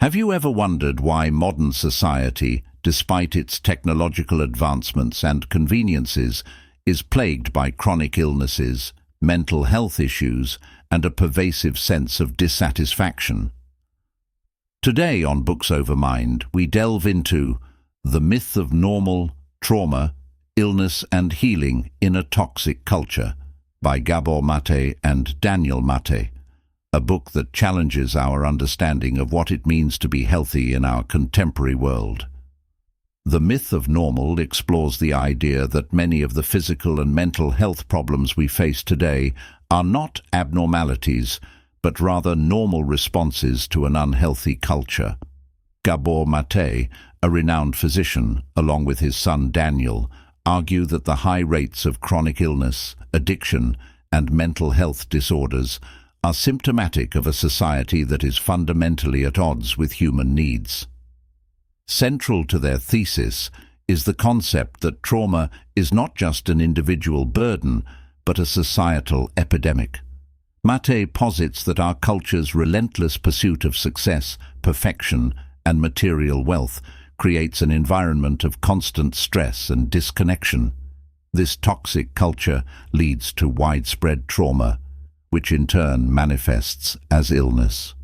Have you ever wondered why modern society, despite its technological advancements and conveniences, is plagued by chronic illnesses, mental health issues, and a pervasive sense of dissatisfaction? Today on Books Over Mind, we delve into The Myth of Normal, Trauma, Illness and Healing in a Toxic Culture by Gabor Maté and Daniel Maté, a book that challenges our understanding of what it means to be healthy in our contemporary world. The Myth of Normal explores the idea that many of the physical and mental health problems we face today are not abnormalities, but rather normal responses to an unhealthy culture. Gabor Maté, a renowned physician, along with his son Daniel, argue that the high rates of chronic illness, addiction, and mental health disorders are symptomatic of a society that is fundamentally at odds with human needs. Central to their thesis is the concept that trauma is not just an individual burden, but a societal epidemic. Maté posits that our culture's relentless pursuit of success, perfection, and material wealth creates an environment of constant stress and disconnection. This toxic culture leads to widespread trauma, which in turn manifests as illness.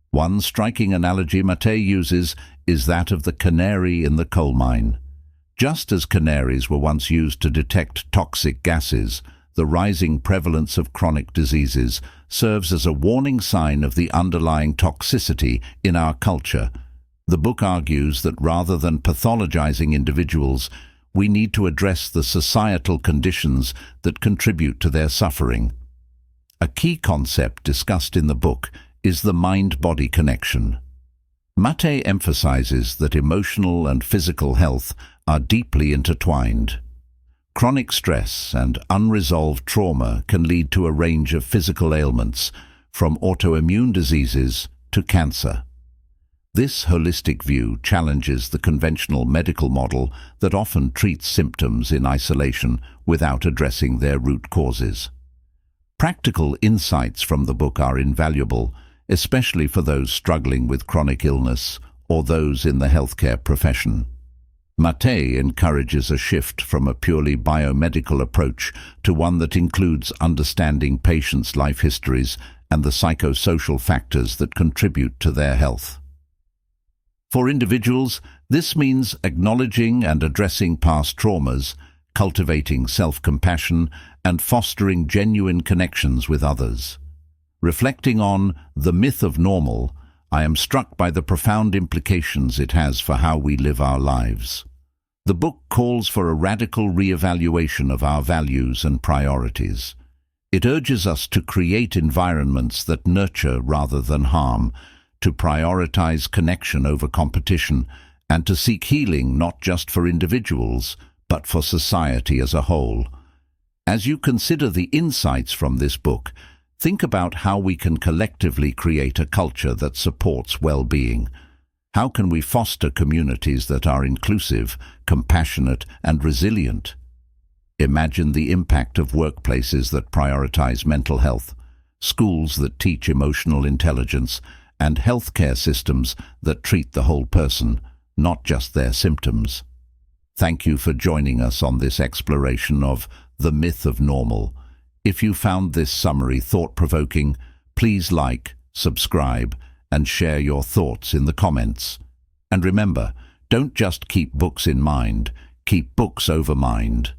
One striking analogy Maté uses is that of the canary in the coal mine. Just as canaries were once used to detect toxic gases, the rising prevalence of chronic diseases serves as a warning sign of the underlying toxicity in our culture. The book argues that rather than pathologizing individuals, we need to address the societal conditions that contribute to their suffering. A key concept discussed in the book is the mind-body connection. Maté emphasizes that emotional and physical health are deeply intertwined. Chronic stress and unresolved trauma can lead to a range of physical ailments, from autoimmune diseases to cancer. This holistic view challenges the conventional medical model that often treats symptoms in isolation without addressing their root causes. Practical insights from the book are invaluable, especially for those struggling with chronic illness or those in the healthcare profession. Maté encourages a shift from a purely biomedical approach to one that includes understanding patients' life histories and the psychosocial factors that contribute to their health. For individuals, this means acknowledging and addressing past traumas, cultivating self-compassion, and fostering genuine connections with others. Reflecting on The Myth of Normal, I am struck by the profound implications it has for how we live our lives. The book calls for a radical re-evaluation of our values and priorities. It urges us to create environments that nurture rather than harm, to prioritize connection over competition, and to seek healing not just for individuals, but for society as a whole. As you consider the insights from this book, think about how we can collectively create a culture that supports well-being. How can we foster communities that are inclusive, compassionate, and resilient? Imagine the impact of workplaces that prioritize mental health, schools that teach emotional intelligence, and healthcare systems that treat the whole person, not just their symptoms. Thank you for joining us on this exploration of The Myth of Normal. If you found this summary thought-provoking, please like, subscribe, and share your thoughts in the comments. And remember, don't just keep books in mind, keep books over mind.